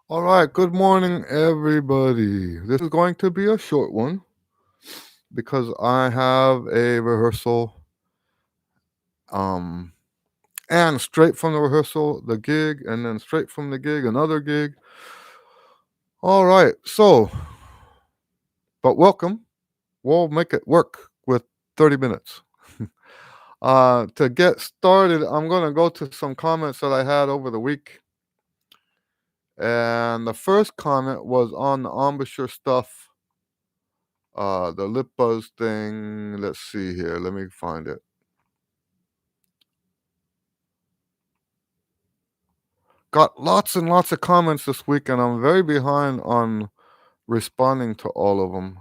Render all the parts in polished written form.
All right, good morning, everybody. This is going to be a short one because I have a rehearsal, um, and straight from the rehearsal, the gig, and then straight from the gig, another gig. All right, but welcome. We'll make it work with 30 minutes. To get started, I'm going to go to some comments that I had over the week. And the first comment was on the embouchure stuff, the lip buzz thing. Let's see here. Let me find it. Got lots and lots of comments this week, and I'm very behind on responding to all of them.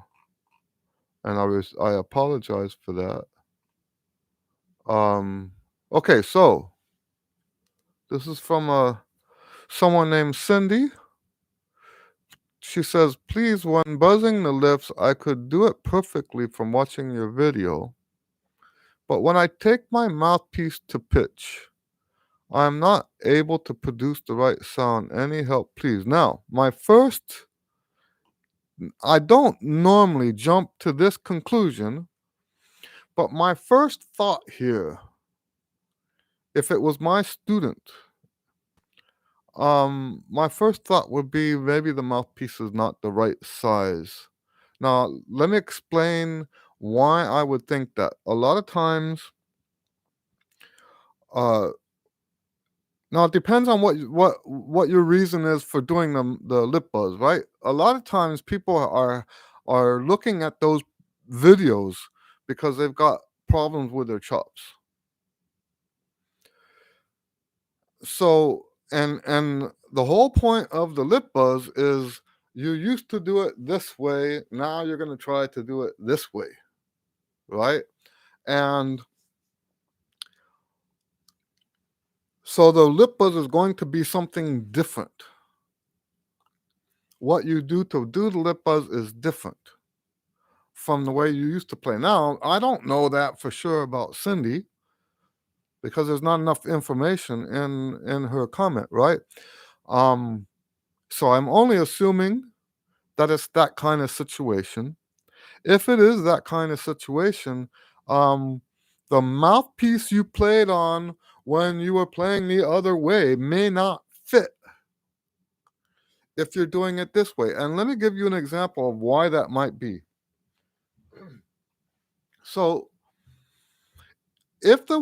And I apologize for that. Okay, so this is from someone named Cindy. She says, please, when buzzing the lips, I could do it perfectly from watching your video. But when I take my mouthpiece to pitch, I'm not able to produce the right sound. Any help, please? Now, I don't normally jump to this conclusion, but my first thought here, if it was my student, my first thought would be maybe the mouthpiece is not the right size. Now, let me explain why I would think that. A lot of times, now it depends on what your reason is for doing the lip buzz, right? A lot of times people are looking at those videos because they've got problems with their chops. So and the whole point of the lip buzz is you used to do it this way, now you're going to try to do it this way, right? And so the lip buzz is going to be something different. What you do to do the lip buzz is different from the way you used to play. Now, I don't know that for sure about Cindy because there's not enough information in her comment, right? So I'm only assuming that it's that kind of situation. If it is that kind of situation, the mouthpiece you played on when you were playing the other way may not fit if you're doing it this way. And let me give you an example of why that might be. So if the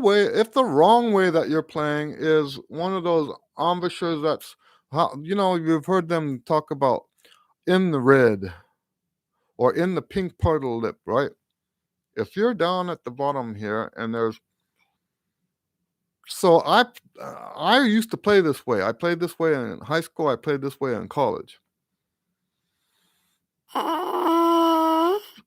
wrong way that you're playing is one of those embouchures that's you've heard them talk about in the red or in the pink part of the lip, right? If you're down at the bottom here and I used to play this way. I played this way in high school. I played this way in college.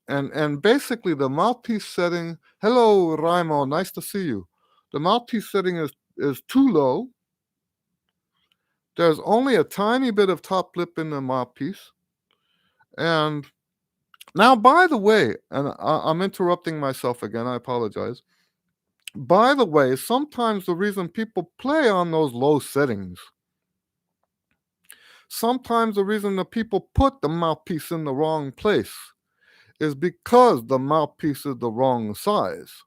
And basically the mouthpiece setting. Hello, Raimo. Nice to see you. The mouthpiece setting is too low. There's only a tiny bit of top lip in the mouthpiece. And now, by the way, and I'm interrupting myself again. I apologize. By the way, sometimes the reason people play on those low settings, sometimes the reason that people put the mouthpiece in the wrong place is because the mouthpiece is the wrong size.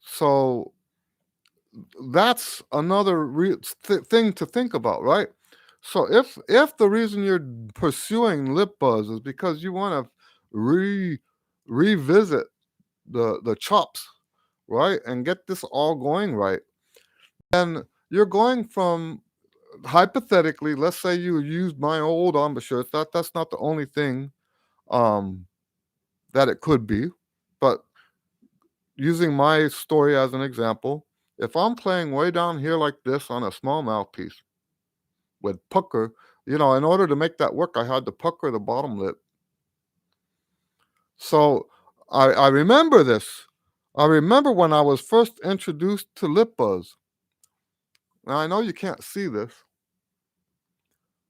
So that's another thing to think about, right? So if the reason you're pursuing lip buzz is because you want to revisit the chops, right, and get this all going right, then you're going from, hypothetically, let's say you used my old embouchure. That's not the only thing that it could be. using my story as an example, if I'm playing way down here like this on a small mouthpiece with pucker, in order to make that work, I had to pucker the bottom lip. So I remember this. I remember when I was first introduced to lip buzz. Now, I know you can't see this,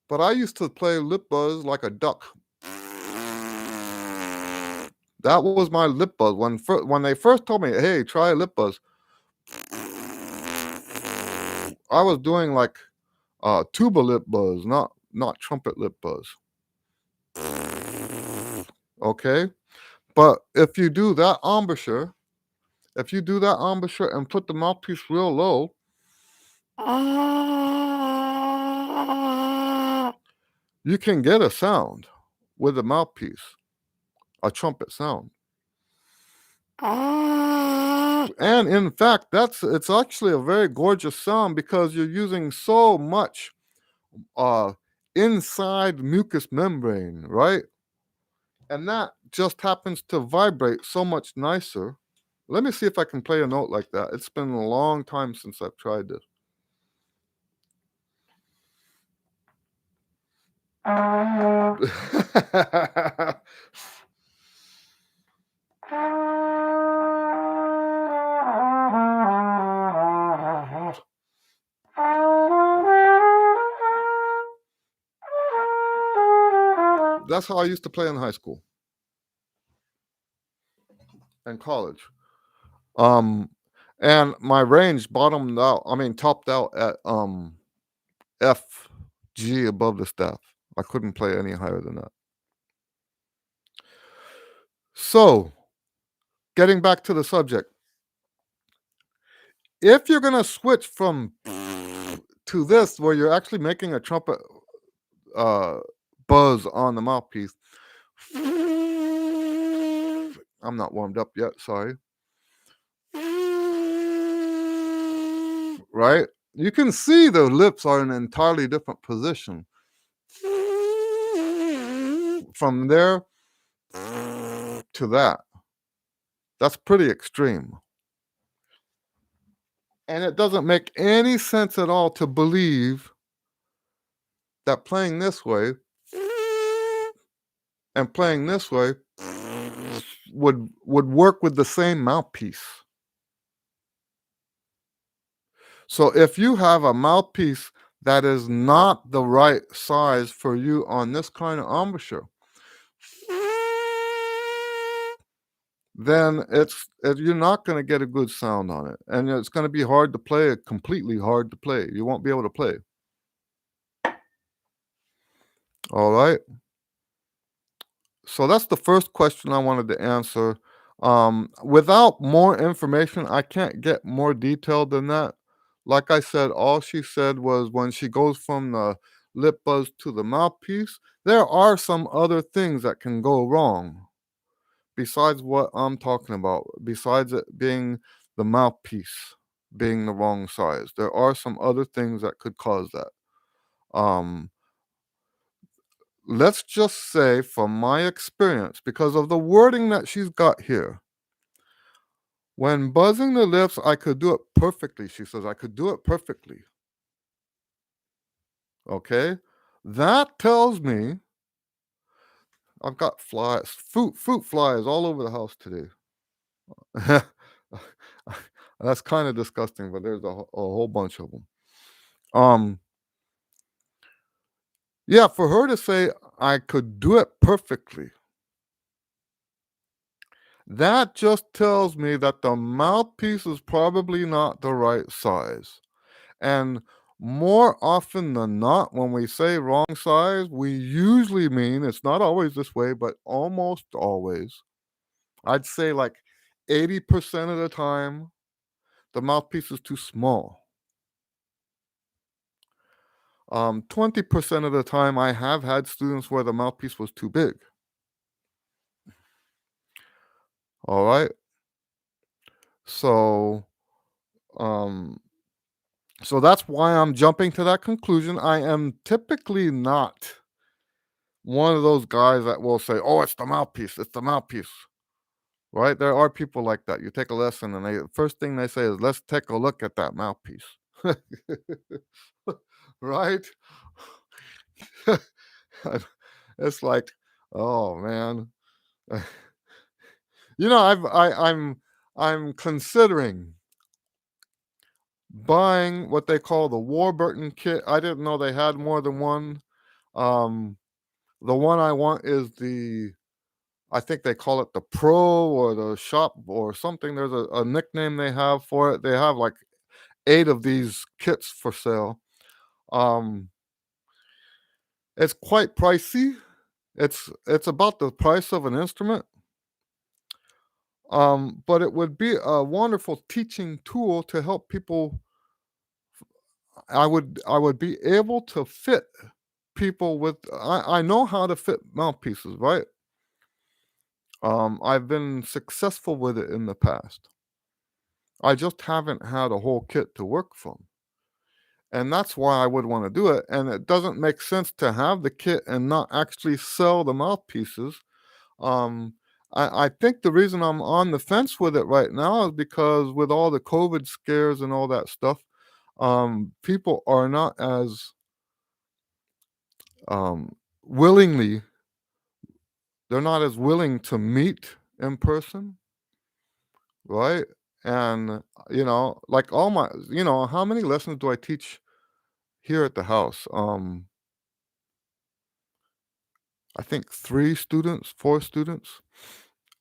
but I used to play lip buzz like a duck. That was my lip buzz. When they first told me, hey, try lip buzz, I was doing like tuba lip buzz, not trumpet lip buzz. Okay? But if you do that embouchure and put the mouthpiece real low, you can get a sound with the mouthpiece, a trumpet sound. And in fact, it's actually a very gorgeous sound because you're using so much inside mucous membrane, right? And that just happens to vibrate so much nicer. Let me see if I can play a note like that. It's been a long time since I've tried this. That's how I used to play in high school and college. And my range topped out at F, G above the staff. I couldn't play any higher than that. So, getting back to the subject, if you're gonna switch from to this, where you're actually making a trumpet buzz on the mouthpiece, I'm not warmed up yet. Sorry. Right? You can see the lips are in an entirely different position. From there to that. That's pretty extreme. And it doesn't make any sense at all to believe that playing this way and playing this way would work with the same mouthpiece. So if you have a mouthpiece that is not the right size for you on this kind of embouchure, then you're not going to get a good sound on it, and it's going to be hard to play. Completely hard to play. You won't be able to play. All right. So that's the first question I wanted to answer. Without more information, I can't get more detailed than that. Like I said, all she said was when she goes from the lip buzz to the mouthpiece, there are some other things that can go wrong besides what I'm talking about, besides it being the mouthpiece being the wrong size. There are some other things that could cause that. Let's just say, from my experience, because of the wording that she's got here, when buzzing the lips, I could do it perfectly. She says, I could do it perfectly. Okay? That tells me I've got fruit flies all over the house today. That's kind of disgusting, but there's a whole bunch of them. Yeah, for her to say I could do it perfectly, that just tells me that the mouthpiece is probably not the right size. And more often than not, when we say wrong size, we usually mean, it's not always this way, but almost always, I'd say like 80% of the time, the mouthpiece is too small. 20% of the time, I have had students where the mouthpiece was too big. All right. So, so that's why I'm jumping to that conclusion. I am typically not one of those guys that will say, "Oh, it's the mouthpiece. It's the mouthpiece." right? There are people like that. You take a lesson and they first thing they say is, "Let's take a look at that mouthpiece." Right? It's like, "Oh, man." I'm considering buying what they call the Warburton kit. I didn't know they had more than one. Um, the one I want is I think they call it the Pro or the Shop or something. There's a nickname they have for it. They have like 8 of these kits for sale. Um, it's quite pricey. It's about the price of an instrument. But it would be a wonderful teaching tool to help people. I would be able to fit people with I know how to fit mouthpieces, right? I've been successful with it in the past. I just haven't had a whole kit to work from. And that's why I would want to do it. And it doesn't make sense to have the kit and not actually sell the mouthpieces. Um, I think the reason I'm on the fence with it right now is because with all the COVID scares and all that stuff, people are not as willingly, they're not as willing to meet in person, right? And, like how many lessons do I teach here at the house? I think 3 students, 4 students,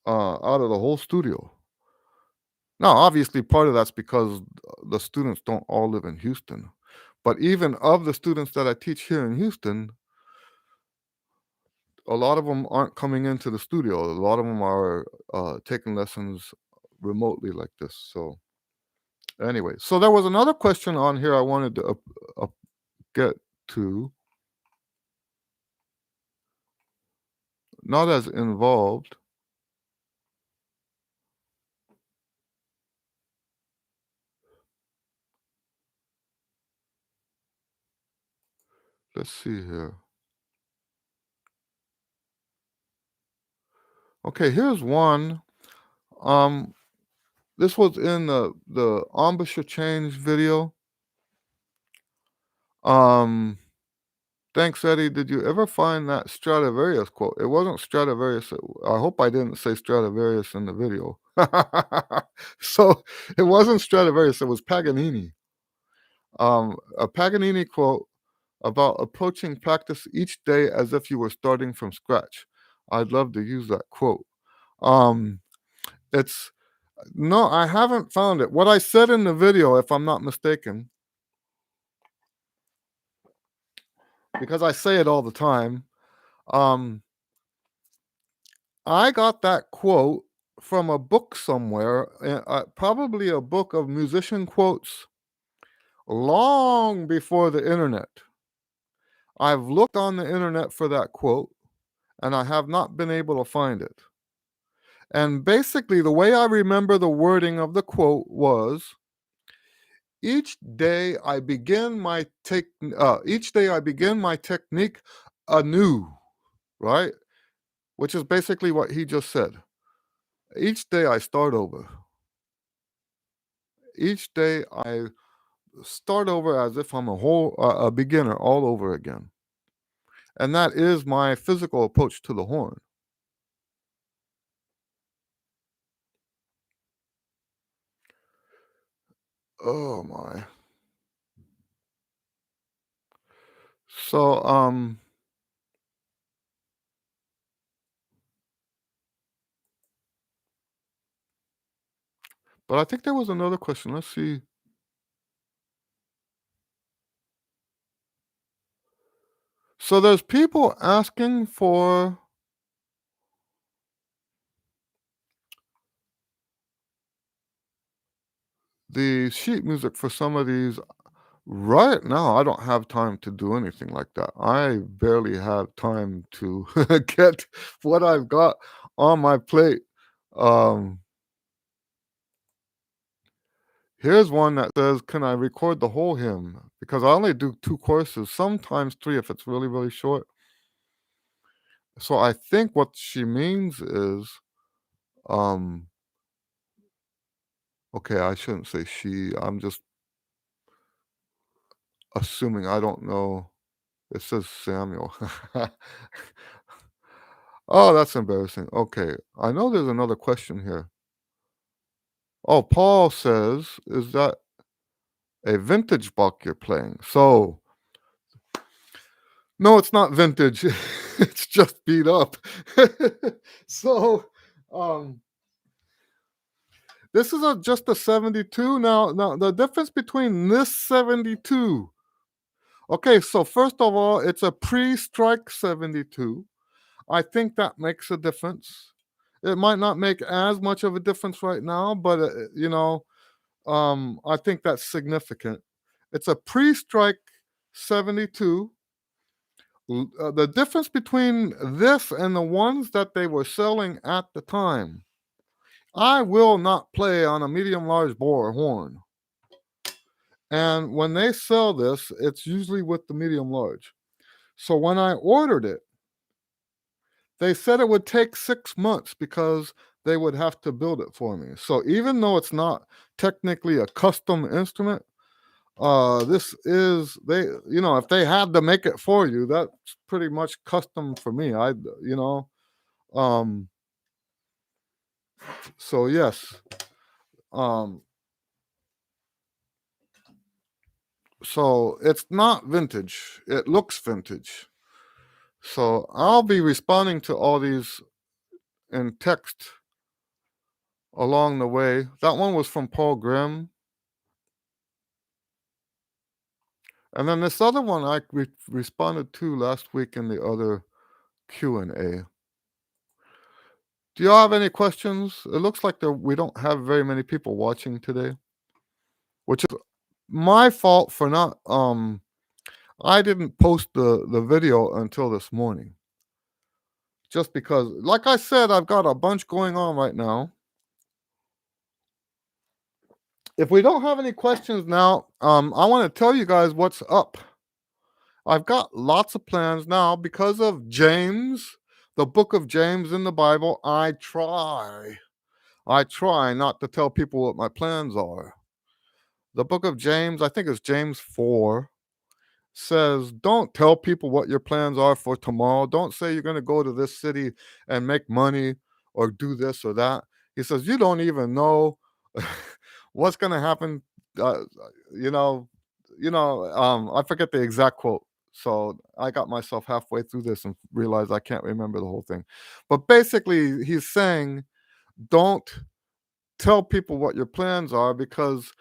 out of the whole studio. Now, obviously, part of that's because the students don't all live in Houston. But even of the students that I teach here in Houston, a lot of them aren't coming into the studio. A lot of them are taking lessons remotely like this. So, anyway, so there was another question on here I wanted to get to, not as involved. Let's see here. Okay, here's one. Um, this was in the embouchure change video. Um, Thanks, Eddie. Did you ever find that Stradivarius quote? It wasn't Stradivarius. I hope I didn't say Stradivarius in the video. So it wasn't Stradivarius. It was Paganini. A Paganini quote about approaching practice each day as if you were starting from scratch. I'd love to use that quote. Um, it's No, I haven't found it. What I said in the video, if I'm not mistaken, because I say it all the time, um, I got that quote from a book somewhere, probably a book of musician quotes long before the internet. I've looked on the internet for that quote and I have not been able to find it. And basically, the way I remember the wording of the quote was, each day I begin my technique anew, right? Which is basically what he just said. Each day I start over. Each day I start over as if I'm a beginner all over again. And that is my physical approach to the horn. Oh my. So but I think there was another question. Let's see. So there's people asking for the sheet music for some of these. Right now, I don't have time to do anything like that. I barely have time to get what I've got on my plate. Um, Here's one that says, "Can I record the whole hymn?" Because I only do 2 courses, sometimes 3 if it's really, really short. So I think what she means is, Um, okay, I shouldn't say she. I'm just assuming. I don't know. It says Samuel. Oh, that's embarrassing. Okay, I know there's another question here. Oh, Paul says, is that a vintage buck you're playing? So, no, it's not vintage. It's just beat up. So, um, this is just a 72. Now, the difference between this 72. Okay, so first of all, it's a pre-strike 72. I think that makes a difference. It might not make as much of a difference right now, but I think that's significant. It's a pre-strike 72. The difference between this and the ones that they were selling at the time, I will not play on a medium large bore horn. And when they sell this, it's usually with the medium large. So when I ordered it, they said it would take 6 months because they would have to build it for me. So even though it's not technically a custom instrument, this is they if they had to make it for you, that's pretty much custom for me. Um so yes. Um so it's not vintage. It looks vintage. So I'll be responding to all these in text along the way. That one was from Paul Grimm. And then this other one I responded to last week in the other Q&A. Do y'all have any questions? It looks like we don't have very many people watching today, which is my fault for not I didn't post the video until this morning. Just because, like I said, I've got a bunch going on right now. If we don't have any questions now, I want to tell you guys what's up. I've got lots of plans now because of James, the book of James in the Bible. I try not to tell people what my plans are. The book of James, I think it's James 4, says, don't tell people what your plans are for tomorrow. Don't say you're going to go to this city and make money or do this or that. He says, you don't even know what's going to happen. Uh, you know, I forget the exact quote. So I got myself halfway through this and realized I can't remember the whole thing. But basically, he's saying, don't tell people what your plans are because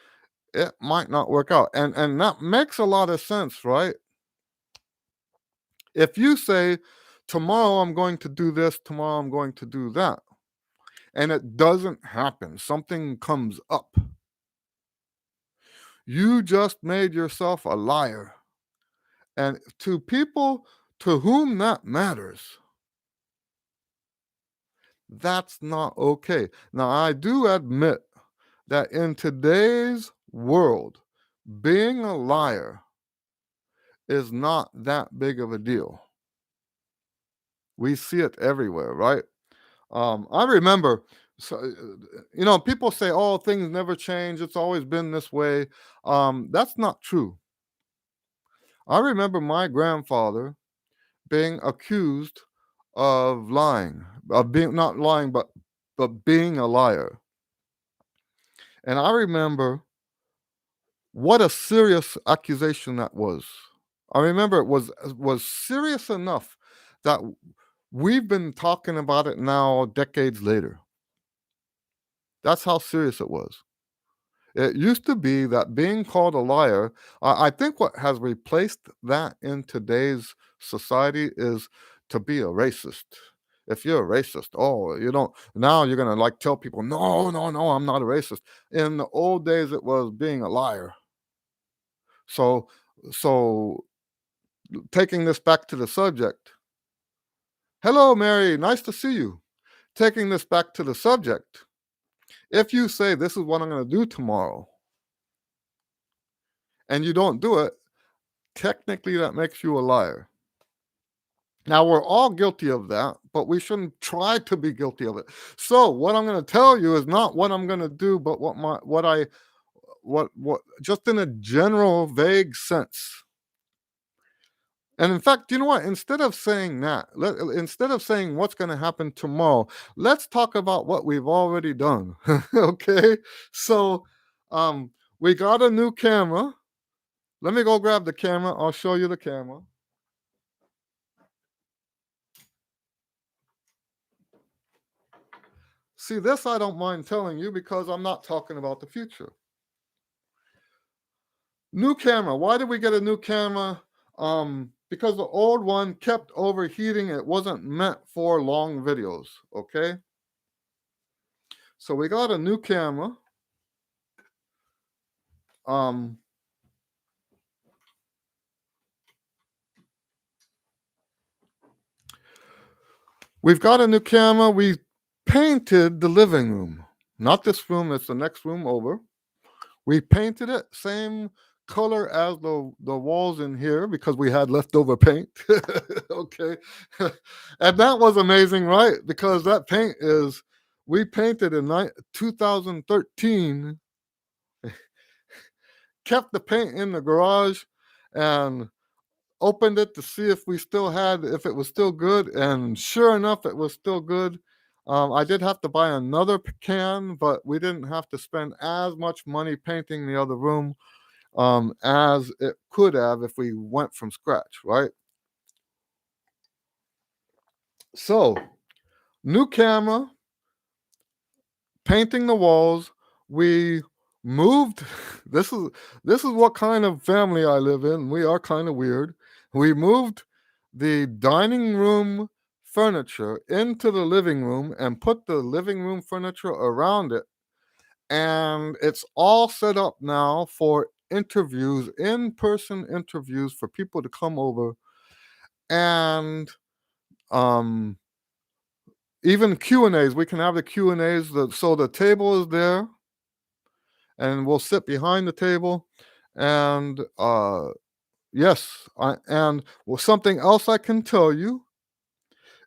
it might not work out. And that makes a lot of sense, right? If you say, tomorrow I'm going to do this, tomorrow I'm going to do that, and it doesn't happen, something comes up, you just made yourself a liar. And to people to whom that matters, that's not okay. Now, I do admit that in today's world, being a liar is not that big of a deal. We see it everywhere, right? I remember, so, people say, "Oh, things never change. It's always been this way." That's not true. I remember my grandfather being accused of lying, of being not lying, but being a liar. And I remember what a serious accusation that was. I remember it was serious enough that we've been talking about it now decades later. That's how serious it was. It used to be that being called a liar, I think what has replaced that in today's society is to be a racist. If you're a racist, oh, you don't, now you're going to like tell people, no, no, no, I'm not a racist. In the old days, it was being a liar. So, so taking this back to the subject, hello, Mary, nice to see you. Taking this back to the subject, if you say, this is what I'm going to do tomorrow, and you don't do it, technically that makes you a liar. Now, we're all guilty of that, but we shouldn't try to be guilty of it. So what I'm going to tell you is not what I'm going to do, but what just in a general vague sense. And in fact, you know what? Instead of saying that, instead of saying what's going to happen tomorrow, let's talk about what we've already done. Okay. So we got a new camera. Let me go grab the camera. I'll show you the camera. See, this I don't mind telling you because I'm not talking about the future. New camera. Why did we get a new camera? Because the old one kept overheating. It wasn't meant for long videos. Okay. So we got a new camera. We've got a new camera. We painted the living room. Not this room, it's the next room over. We painted it same color as the walls in here because we had leftover paint. Okay. And that was amazing, right? Because that paint is, we painted in 2013, kept the paint in the garage and opened it to see if if it was still good. And sure enough, it was still good. I did have to buy another can, but we didn't have to spend as much money painting the other room as it could have if we went from scratch, right? So, new camera, painting the walls. We moved. This is what kind of family I live in. We are kind of weird. We moved the dining room furniture into the living room and put the living room furniture around it. And it's all set up now for interviews, in-person interviews for people to come over. And even Q&As, we can have the Q&As. So the table is there and we'll sit behind the table. And yes, something else I can tell you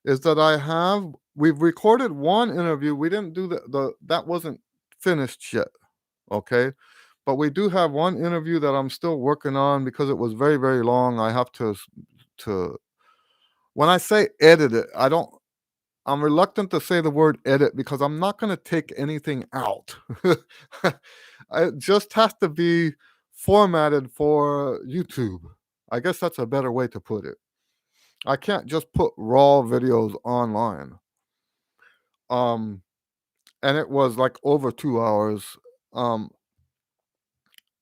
is that we've recorded one interview. We didn't do that wasn't finished yet, okay? But we do have one interview that I'm still working on because it was very, very long. I have to when I say edit it, I'm reluctant to say the word edit because I'm not going to take anything out. It just has to be formatted for YouTube. I guess that's a better way to put it. I can't just put raw videos online. And it was like over 2 hours.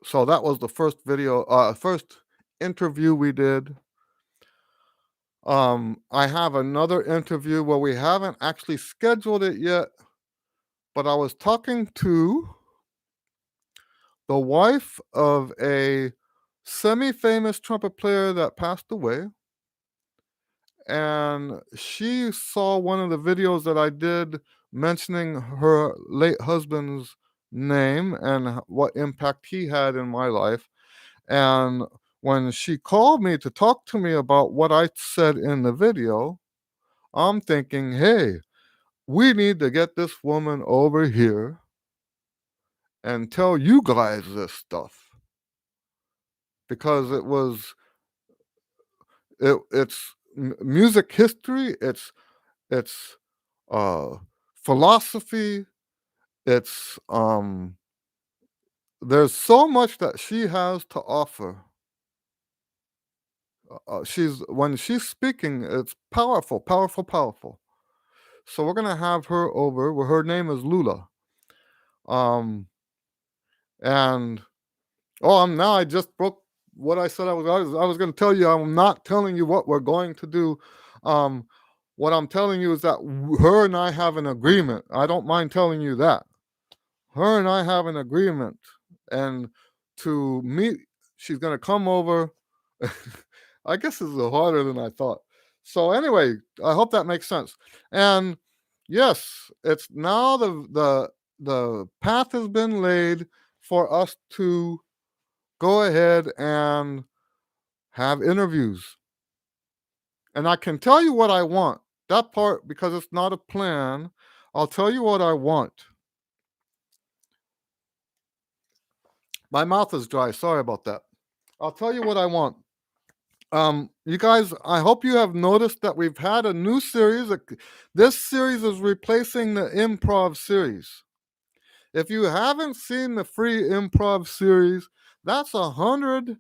So that was the first first interview we did. I have another interview where we haven't actually scheduled it yet, but I was talking to the wife of a semi-famous trumpet player that passed away. And she saw one of the videos that I did mentioning her late husband's name and what impact he had in my life. And when she called me to talk to me about what I said in the video, I'm thinking, hey, we need to get this woman over here and tell you guys this stuff because it's music history, it's philosophy, it's there's so much that she has to offer. When she's speaking, it's powerful, powerful, powerful. So we're gonna have her over. Her name is Lula. And now I just broke what I said I was going to tell you. I'm not telling you what we're going to do. What I'm telling you is that her and I have an agreement. I don't mind telling you that. Her and I have an agreement, and to meet, she's going to come over. I guess this is harder than I thought. So anyway, I hope that makes sense. And yes, it's now the path has been laid for us to go ahead and have interviews. And I can tell you what I want. that part, because it's not a plan, I'll tell you what I want. My mouth is dry. Sorry about that. I'll tell you what I want. You guys, I hope you have noticed that we've had a new series. This series is replacing the improv series. If you haven't seen the free improv series, that's 100,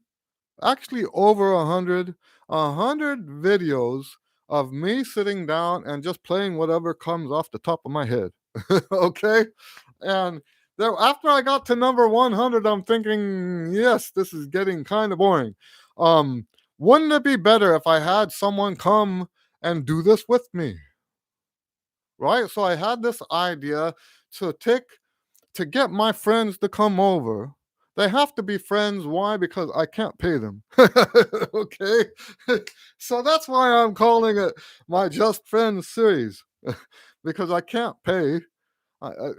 actually over 100 videos of me sitting down and just playing whatever comes off the top of my head. Okay? And there, after I got to number 100, I'm thinking, yes, this is getting kind of boring. Um, wouldn't it be better if I had someone come and do this with me? Right? So I had this idea to take to get my friends to come over. They have to be friends. Why? Because I can't pay them. Okay? So that's why I'm calling it my Just Friends series. Because I can't pay. I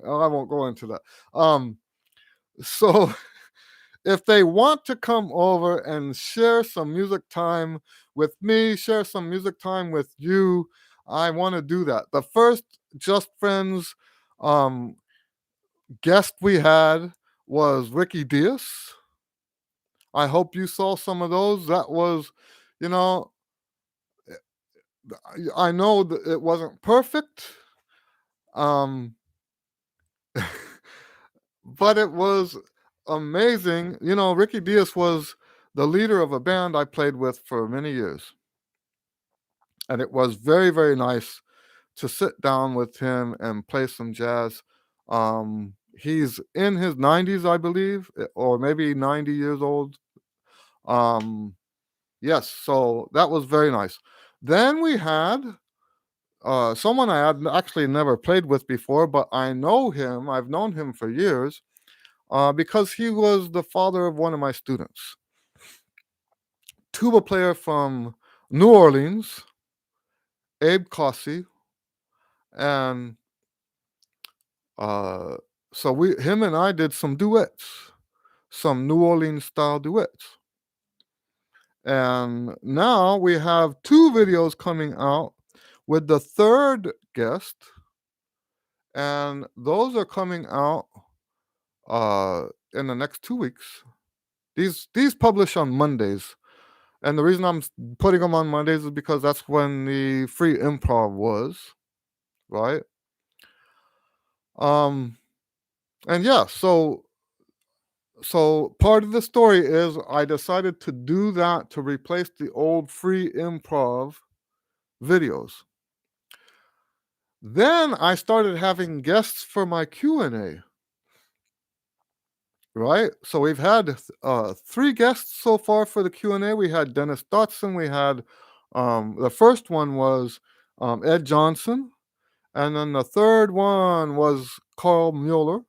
won't go into that. So if they want to come over and share some music time with me, share some music time with you, I want to do that. The first Just Friends um, guest we had was Ricky Diaz. I hope you saw some of those. That was, you know, I know that it wasn't perfect, um, but it was amazing. Ricky Diaz was the leader of a band I played with for many years. And it was very, very nice to sit down with him and play some jazz. He's in his 90s, I believe, or maybe 90 years old. Yes, so that was very nice. Then we had someone I had actually never played with before, but I know him. I've known him for years because he was the father of one of my students. Tuba player from New Orleans, Abe Cossey, and uh, so him and I did some duets, some New Orleans style duets. And now we have 2 videos coming out with the third guest, and those are coming out in the next 2 weeks. These publish on Mondays, and the reason I'm putting them on Mondays is because that's when the free improv was, right? Um, and yeah, so part of the story is I decided to do that to replace the old free improv videos. Then I started having guests for my Q&A. Right? So we've had 3 guests so far for the Q&A. We had Dennis Dotson. We had the first one was Ed Johnson, and then the third one was Carl Mueller.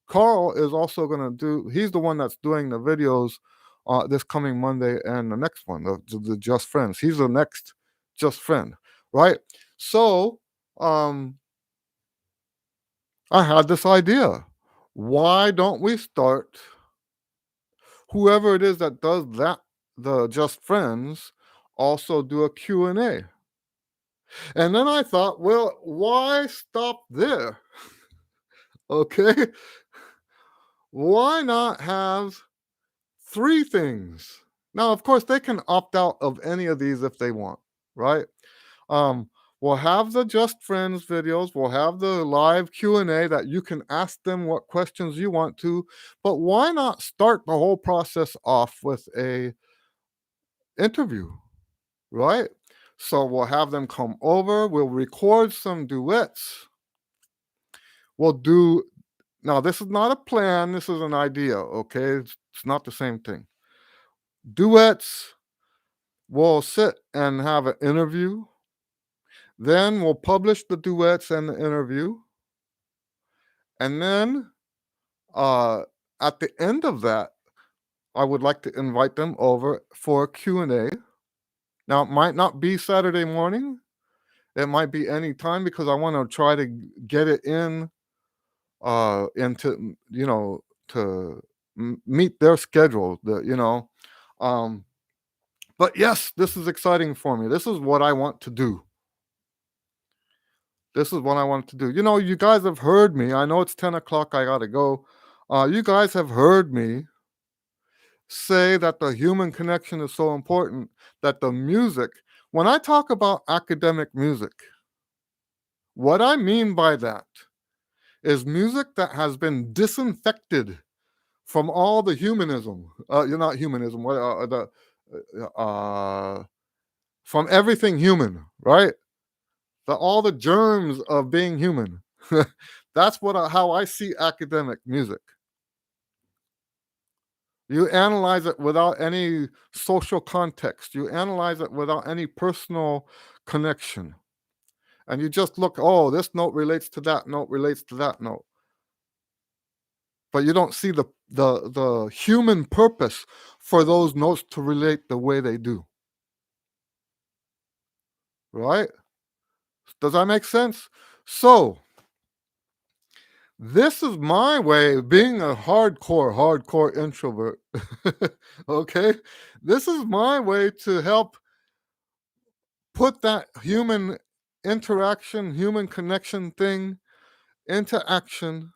Carl is also going to do. He's the one that's doing the videos this coming Monday and the next one, the Just Friends. He's the next Just Friend, right? So I had this idea. Why don't we start? Whoever it is that does that, the Just Friends, also do a Q&A. And then I thought, well, why stop there? Okay? Why not have 3 things? Now, of course, they can opt out of any of these if they want, right? Um, we'll have the Just Friends videos. We'll have the live Q&A that you can ask them what questions you want to. But why not start the whole process off with a interview, right? So we'll have them come over. We'll record some duets. We'll do, now this is not a plan. This is an idea, okay? It's not the same thing. Duets, we'll sit and have an interview. Then we'll publish the duets and the interview. And then at the end of that, I would like to invite them over for a Q&A. Now, it might not be Saturday morning. It might be any time because I want to try to get it into to meet their schedule. Um, But yes, this is exciting for me. This is what I want to do. This is what I want to do. You know, you guys have heard me. I know it's 10 o'clock. I got to go. You guys have heard me say that the human connection is so important, that the music, when I talk about academic music, what I mean by that is music that has been disinfected from all the humanism. You're not humanism. What from everything human, right? All the germs of being human. That's how I see academic music. You analyze it without any social context. You analyze it without any personal connection. And you just look, oh, this note relates to that note, relates to that note. But you don't see the human purpose for those notes to relate the way they do. Right? Does that make sense? So this is my way of being a hardcore introvert. Okay? This is my way to help put that human interaction, human connection thing into action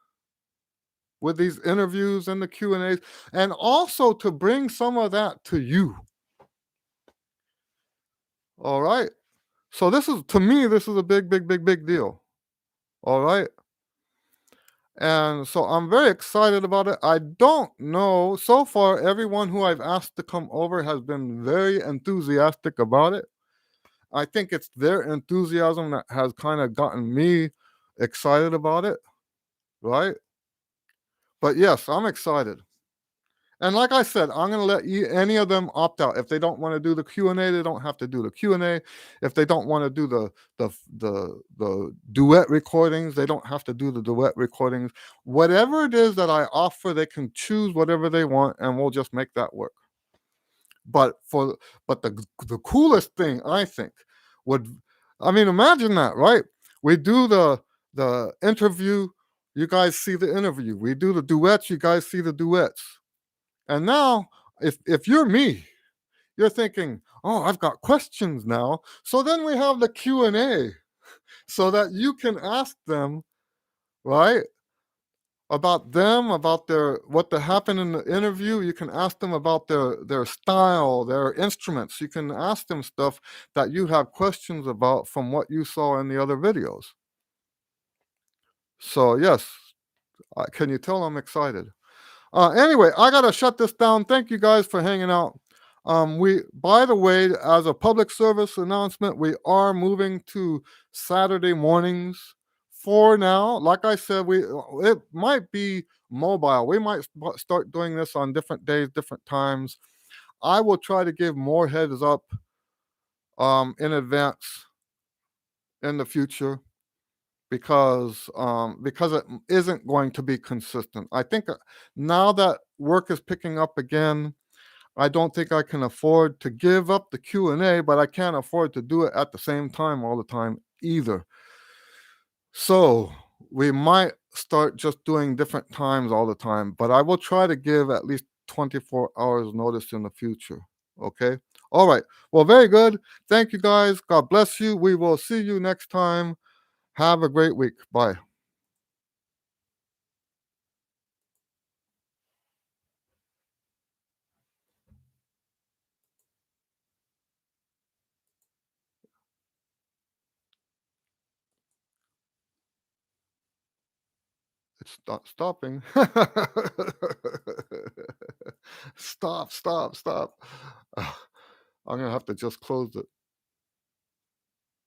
with these interviews and the Q&As, and also to bring some of that to you. All right? So this is, to me, this is a big deal. All right? And so I'm very excited about it. I don't know. So far, everyone who I've asked to come over has been very enthusiastic about it. I think it's their enthusiasm that has kind of gotten me excited about it, right? But yes, I'm excited. And like I said, I'm going to let any of them opt out. If they don't want to do the Q&A, they don't have to do the Q&A. If they don't want to do the duet recordings, they don't have to do the duet recordings. Whatever it is that I offer, they can choose whatever they want, and we'll just make that work. But the coolest thing, I think, would, I mean, imagine that, right? We do the interview, you guys see the interview. We do the duets, you guys see the duets. And now, if you're me, you're thinking, oh, I've got questions now. So then we have the Q&A so that you can ask them, right? About them, about what happened in the interview. You can ask them about their style, their instruments. You can ask them stuff that you have questions about from what you saw in the other videos. So yes, can you tell I'm excited? Anyway, I gotta shut this down. Thank you guys for hanging out. By the way, as a public service announcement, we are moving to Saturday mornings for now. Like I said, it might be mobile. We might start doing this on different days, different times. I will try to give more heads up in advance in the future because it isn't going to be consistent. I think now that work is picking up again, I don't think I can afford to give up the Q&A, but I can't afford to do it at the same time all the time either. So we might start just doing different times all the time, but I will try to give at least 24 hours notice in the future. Okay. All right. Well, very good. Thank you guys. God bless you. We will see you next time. Have a great week. Bye. It's not stopping. Stop. I'm going to have to just close it.